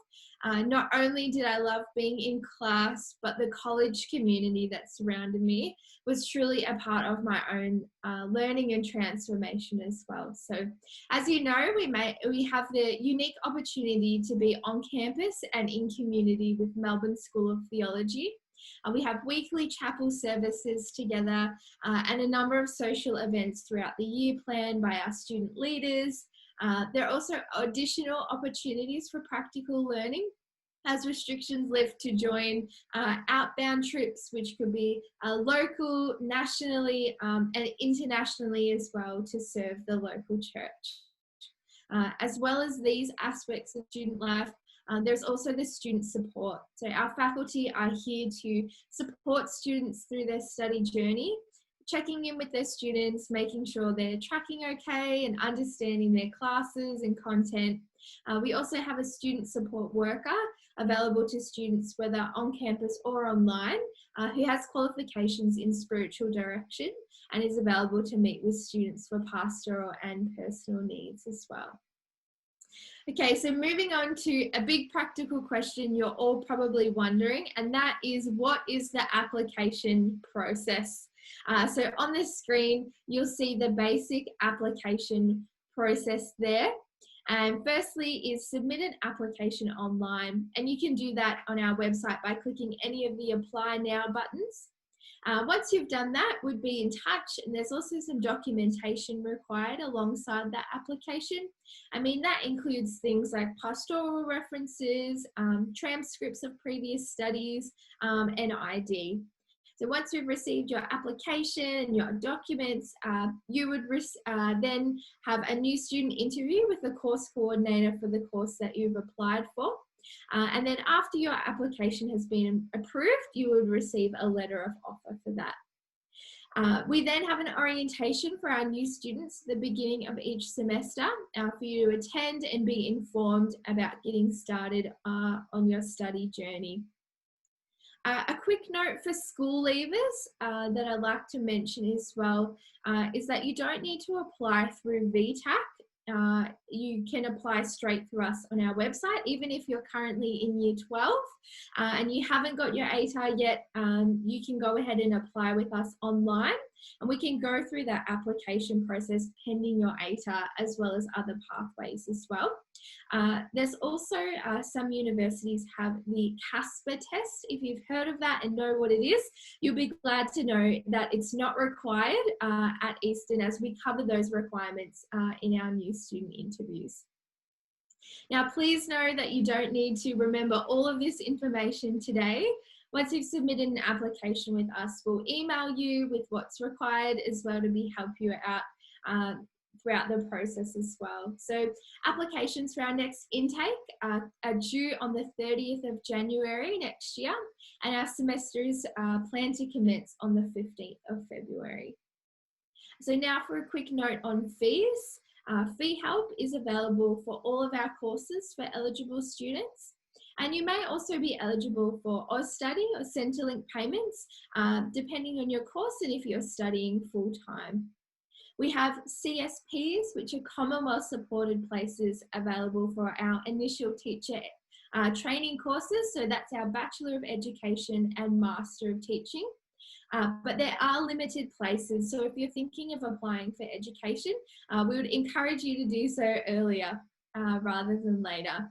Speaker 1: Not only did I love being in class, but the college community that surrounded me was truly a part of my own learning and transformation as well. So as you know, we have the unique opportunity to be on campus and in community with Melbourne School of Theology. We have weekly chapel services together and a number of social events throughout the year planned by our student leaders. There are also additional opportunities for practical learning, as restrictions lift, to join outbound trips, which could be local, nationally, and internationally as well, to serve the local church. As well as these aspects of student life, there's also the student support. So our faculty are here to support students through their study journey, checking in with their students, making sure they're tracking okay and understanding their classes and content. We also have a student support worker available to students, whether on campus or online, who has qualifications in spiritual direction and is available to meet with students for pastoral and personal needs as well. Okay, so moving on to a big practical question you're all probably wondering, and that is, what is the application process? So on the screen, you'll see the basic application process there. And firstly is submit an application online, and you can do that on our website by clicking any of the Apply Now buttons. Once you've done that, we'd be in touch, and there's also some documentation required alongside that application. I mean, that includes things like pastoral references, transcripts of previous studies, and ID. So once we've received your application and your documents, you would then have a new student interview with the course coordinator for the course that you've applied for. And then after your application has been approved, you would receive a letter of offer for that. We then have an orientation for our new students at the beginning of each semester for you to attend and be informed about getting started on your study journey. A quick note for school leavers that I'd like to mention as well is that you don't need to apply through VTAC. You can apply straight through us on our website, even if you're currently in year 12 and you haven't got your ATAR yet. You can go ahead and apply with us online, and we can go through that application process pending your ATAR, as well as other pathways as well. There's also some universities have the CASPER test. If you've heard of that and know what it is, you'll be glad to know that it's not required at Eastern, as we cover those requirements in our new student interviews. Now, please know that you don't need to remember all of this information today. Once you've submitted an application with us, we'll email you with what's required as well to help you out throughout the process as well. So applications for our next intake are due on the 30th of January next year, and our semester is planned to commence on the 15th of February. So now for a quick note on fees. Fee help is available for all of our courses for eligible students. And you may also be eligible for AusStudy or Centrelink payments, depending on your course and if you're studying full-time. We have CSPs, which are Commonwealth supported places, available for our initial teacher training courses. So that's our Bachelor of Education and Master of Teaching. But there are limited places. So if you're thinking of applying for education, we would encourage you to do so earlier rather than later.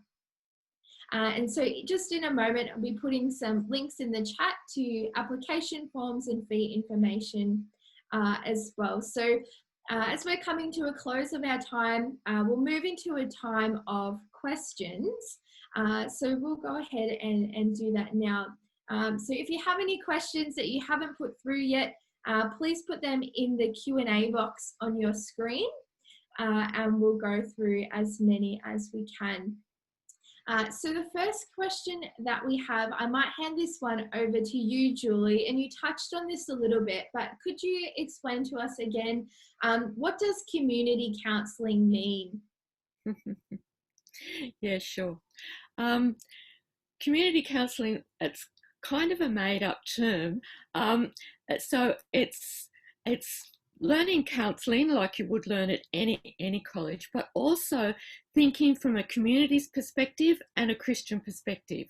Speaker 1: And so just in a moment, I'll be putting some links in the chat to application forms and fee information as well. So as we're coming to a close of our time, we'll move into a time of questions. So we'll go ahead and do that now. So if you have any questions that you haven't put through yet, please put them in the Q&A box on your screen, and we'll go through as many as we can. So the first question that we have, I might hand this one over to you, Julie, and you touched on this a little bit, but could you explain to us again, what does community counselling mean?
Speaker 5: Yeah, sure. Community counselling, it's kind of a made-up term. So it's learning counselling like you would learn at any college, but also thinking from a community's perspective and a Christian perspective.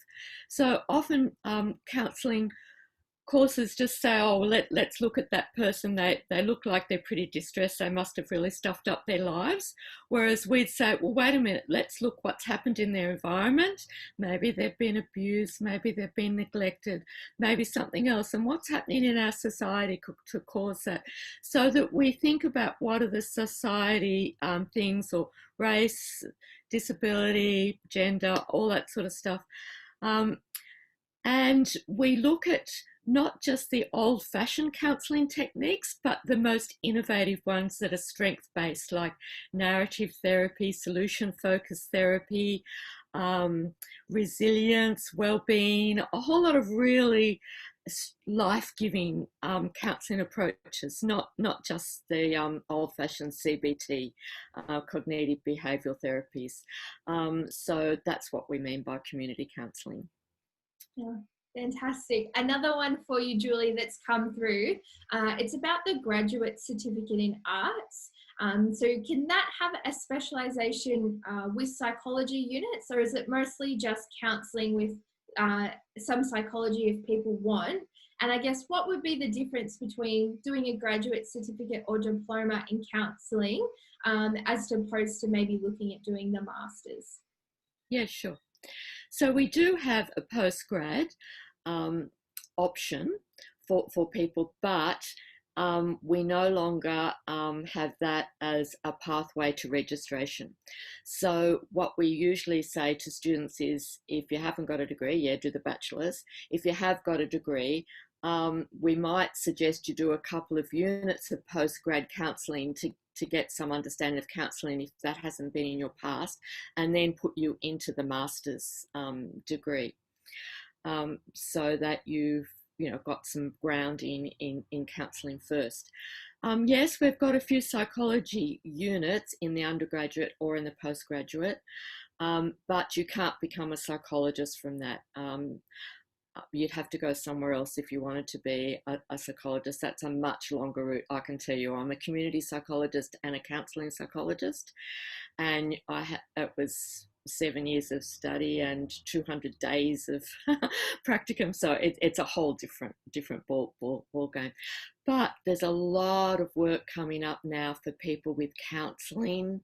Speaker 5: So often counselling courses just say, oh, well, let's look at that person. They look like they're pretty distressed. They must have really stuffed up their lives. Whereas we'd say, well, wait a minute, let's look what's happened in their environment. Maybe they've been abused. Maybe they've been neglected. Maybe something else. And what's happening in our society to cause that? So that we think about what are the society things, or race, disability, gender, all that sort of stuff. And we look at not just the old-fashioned counselling techniques, but the most innovative ones that are strength-based, like narrative therapy, solution-focused therapy, resilience, well-being, a whole lot of really life-giving counselling approaches, not just the old-fashioned CBT, cognitive behavioural therapies. So that's what we mean by community counselling.
Speaker 1: Yeah, fantastic. Another one for you, Julie, that's come through. It's about the graduate certificate in arts. So can that have a specialisation with psychology units, or is it mostly just counselling with some psychology if people want? And I guess what would be the difference between doing a graduate certificate or diploma in counselling as opposed to maybe looking at doing the masters?
Speaker 5: Yeah, sure. So we do have a postgrad option for people, but we no longer have that as a pathway to registration. So what we usually say to students is, if you haven't got a degree, yeah, do the bachelor's. If you have got a degree, we might suggest you do a couple of units of postgrad counselling to get some understanding of counselling if that hasn't been in your past, and then put you into the master's degree, so that you've got some grounding in counselling first. Yes, we've got a few psychology units in the undergraduate or in the postgraduate, but you can't become a psychologist from that. You'd have to go somewhere else if you wanted to be a psychologist. That's a much longer route, I can tell you. I'm a community psychologist and a counselling psychologist, and it was 7 years of study and 200 days of practicum. So it's a whole different ball game. But there's a lot of work coming up now for people with counselling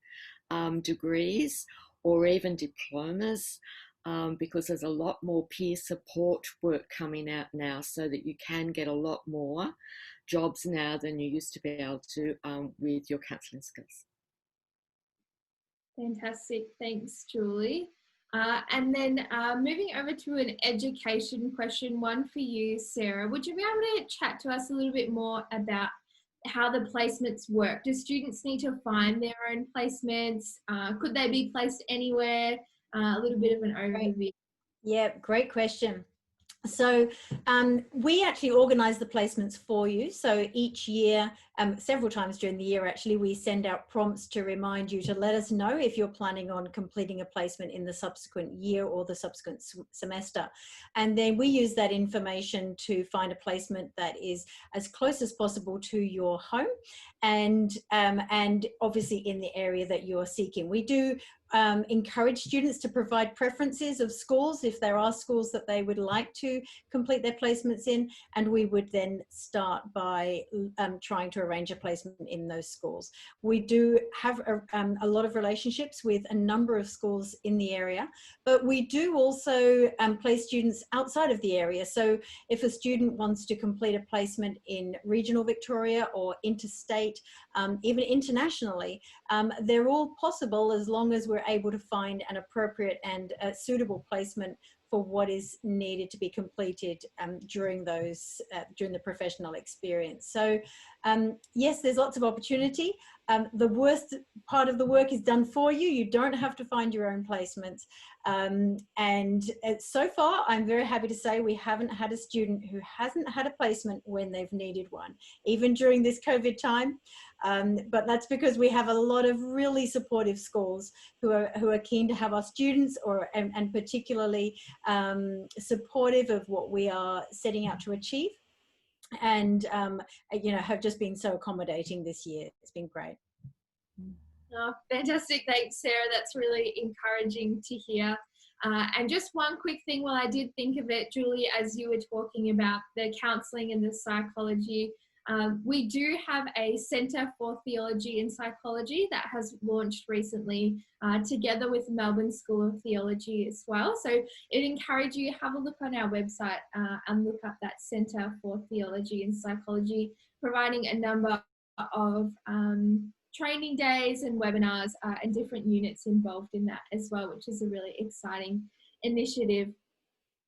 Speaker 5: degrees or even diplomas. Because there's a lot more peer support work coming out now, so that you can get a lot more jobs now than you used to be able to with your counselling skills.
Speaker 1: Fantastic. Thanks, Julie. And then moving over to an education question, one for you, Sarah. Would you be able to chat to us a little bit more about how the placements work? Do students need to find their own placements? Could they be placed anywhere? A little bit of an overview.
Speaker 6: Yeah, great question. So we actually organise the placements for you. So each year, several times during the year, actually, we send out prompts to remind you to let us know if you're planning on completing a placement in the subsequent year or the subsequent semester. And then we use that information to find a placement that is as close as possible to your home and obviously in the area that you're seeking. We do encourage students to provide preferences of schools if there are schools that they would like to complete their placements in, and we would then start by trying to arrange a placement in those schools. We do have a lot of relationships with a number of schools in the area, but we do also place students outside of the area. So if a student wants to complete a placement in regional Victoria or interstate, even internationally, they're all possible as long as we're able to find an appropriate and suitable placement for what is needed to be completed during the professional experience. So yes, there's lots of opportunity. The worst part of the work is done for you. You don't have to find your own placements. And so far, I'm very happy to say we haven't had a student who hasn't had a placement when they've needed one, even during this COVID time. But that's because we have a lot of really supportive schools who are keen to have our students and particularly supportive of what we are setting out to achieve, and have just been so accommodating this year. It's been great.
Speaker 1: Oh, fantastic. Thanks, Sarah. That's really encouraging to hear. And just one quick thing while I did think of it, Julie, as you were talking about the counselling and the psychology, we do have a Centre for Theology and Psychology that has launched recently together with Melbourne School of Theology as well. So it encourages you to have a look on our website and look up that Centre for Theology and Psychology, providing a number of training days and webinars and different units involved in that as well, which is a really exciting initiative.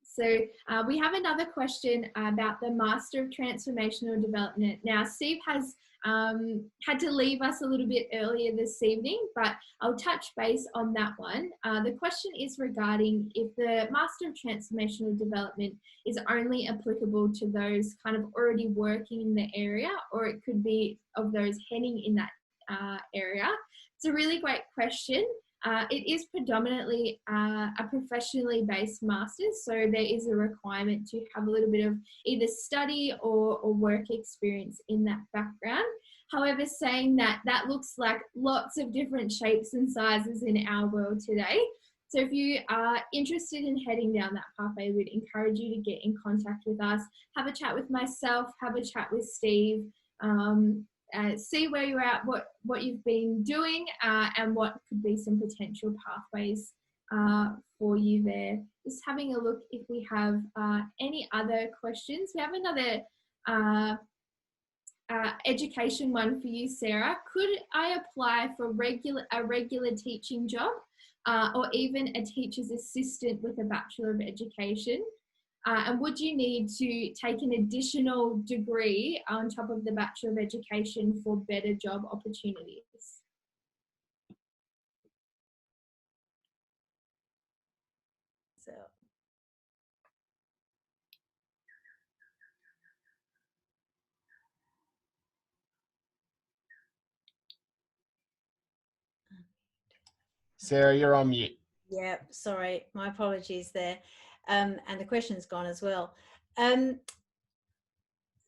Speaker 1: So we have another question about the Master of Transformational Development. Now, Steve has had to leave us a little bit earlier this evening, but I'll touch base on that one. The question is regarding if the Master of Transformational Development is only applicable to those kind of already working in the area, or it could be of those heading in that area. It's a really great question. It is predominantly a professionally based master's, so there is a requirement to have a little bit of either study or work experience in that background. However, saying that, that looks like lots of different shapes and sizes in our world today. So if you are interested in heading down that pathway, we'd encourage you to get in contact with us, have a chat with myself, have a chat with Steve, see where you're at, what you've been doing, and what could be some potential pathways for you there. Just having a look if we have any other questions. We have another education one for you, Sarah. Could I apply for a regular teaching job or even a teacher's assistant with a Bachelor of Education? And would you need to take an additional degree on top of the Bachelor of Education for better job opportunities? So.
Speaker 7: Sarah, you're on mute.
Speaker 6: Yeah, sorry, my apologies there. And the question's gone as well.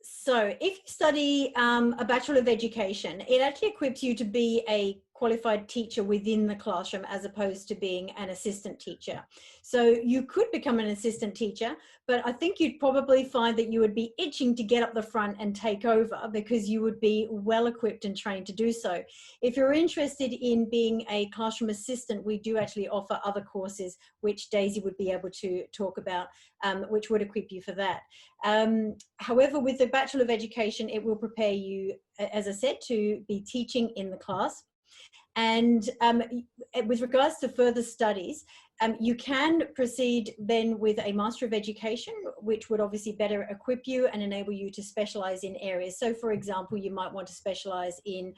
Speaker 6: So if you study a Bachelor of Education, it actually equips you to be a qualified teacher within the classroom as opposed to being an assistant teacher. So you could become an assistant teacher, but I think you'd probably find that you would be itching to get up the front and take over because you would be well equipped and trained to do so. If you're interested in being a classroom assistant, we do actually offer other courses which Daisy would be able to talk about, which would equip you for that. However, with the Bachelor of Education, it will prepare you, as I said, to be teaching in the class. And with regards to further studies, you can proceed then with a Master of Education, which would obviously better equip you and enable you to specialize in areas. So for example, you might want to specialize in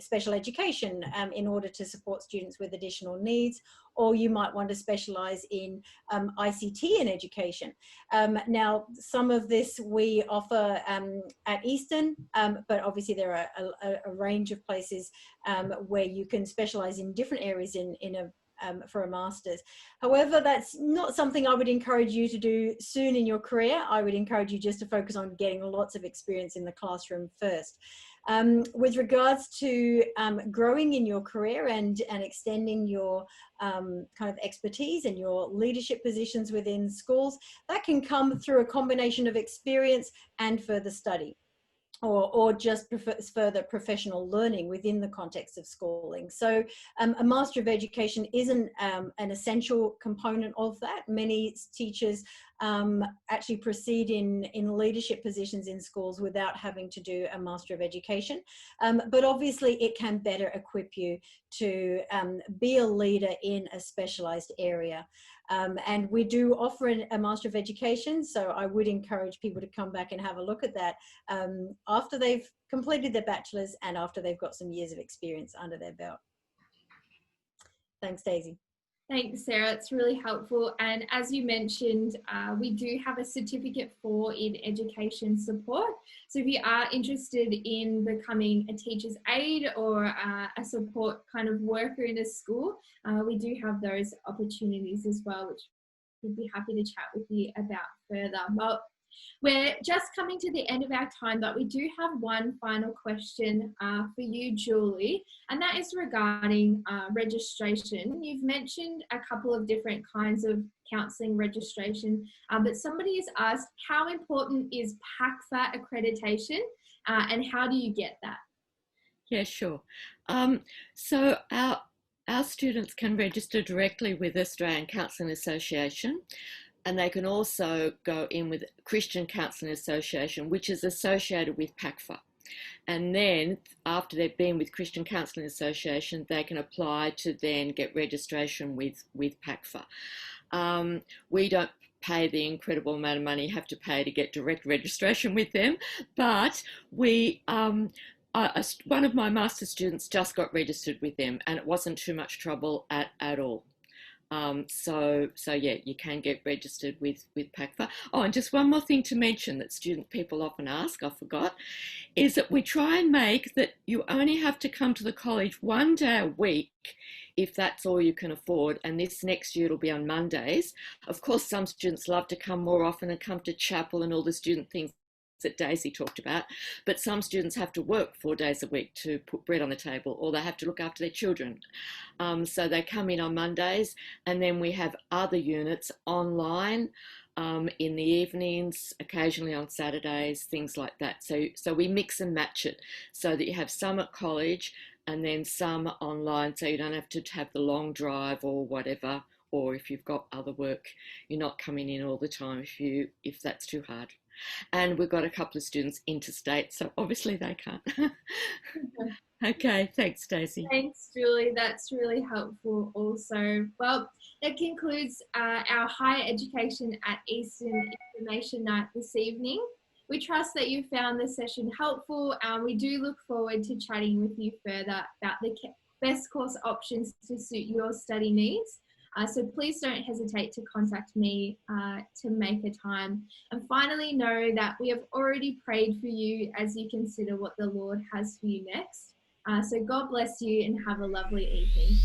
Speaker 6: special education in order to support students with additional needs, or you might want to specialize in ICT in education. Now, some of this we offer at Eastern, but obviously there are a range of places where you can specialize in different areas for a master's. However, that's not something I would encourage you to do soon in your career. I would encourage you just to focus on getting lots of experience in the classroom first. With regards to growing in your career and extending your kind of expertise and your leadership positions within schools, that can come through a combination of experience and further study. Or just further professional learning within the context of schooling. So a Master of Education isn't an essential component of that. Many teachers actually proceed in leadership positions in schools without having to do a Master of Education. But obviously it can better equip you to be a leader in a specialized area. And we do offer a Master of Education, so I would encourage people to come back and have a look at that after they've completed their bachelor's and after they've got some years of experience under their belt. Thanks, Daisy.
Speaker 1: Thanks, Sarah. It's really helpful. And as you mentioned, we do have a certificate in education support. So if you are interested in becoming a teacher's aide or a support kind of worker in a school, we do have those opportunities as well, which we'd be happy to chat with you about further. Well, we're just coming to the end of our time, but we do have one final question for you, Julie, and that is regarding registration. You've mentioned a couple of different kinds of counselling registration, but somebody has asked, how important is PACFA accreditation and how do you get that?
Speaker 5: Yeah, sure. So our students can register directly with the Australian Counselling Association. And they can also go in with Christian Counselling Association, which is associated with PACFA. And then after they've been with Christian Counselling Association, they can apply to then get registration with PACFA. We don't pay the incredible amount of money you have to pay to get direct registration with them. But we, one of my master's students just got registered with them, and it wasn't too much trouble at all. So yeah, you can get registered with PACFA. Oh, and just one more thing to mention that people often ask, I forgot, is that we try and make that you only have to come to the college 1 day a week if that's all you can afford, and this next year it'll be on Mondays. Of course, some students love to come more often and come to chapel and all the student things that Daisy talked about, but some students have to work 4 days a week to put bread on the table, or they have to look after their children. So they come in on Mondays, and then we have other units online in the evenings, occasionally on Saturdays, things like that. So we mix and match it so that you have some at college and then some online, so you don't have to have the long drive or whatever, or if you've got other work, you're not coming in all the time if that's too hard. And we've got a couple of students interstate, so obviously they can't. Okay, thanks, Daisy.
Speaker 1: Thanks, Julie. That's really helpful also. Well, that concludes our Higher Education at Eastern Information Night this evening. We trust that you found this session helpful, and we do look forward to chatting with you further about the best course options to suit your study needs. So please don't hesitate to contact me to make a time. And finally, know that we have already prayed for you as you consider what the Lord has for you next. So God bless you and have a lovely evening.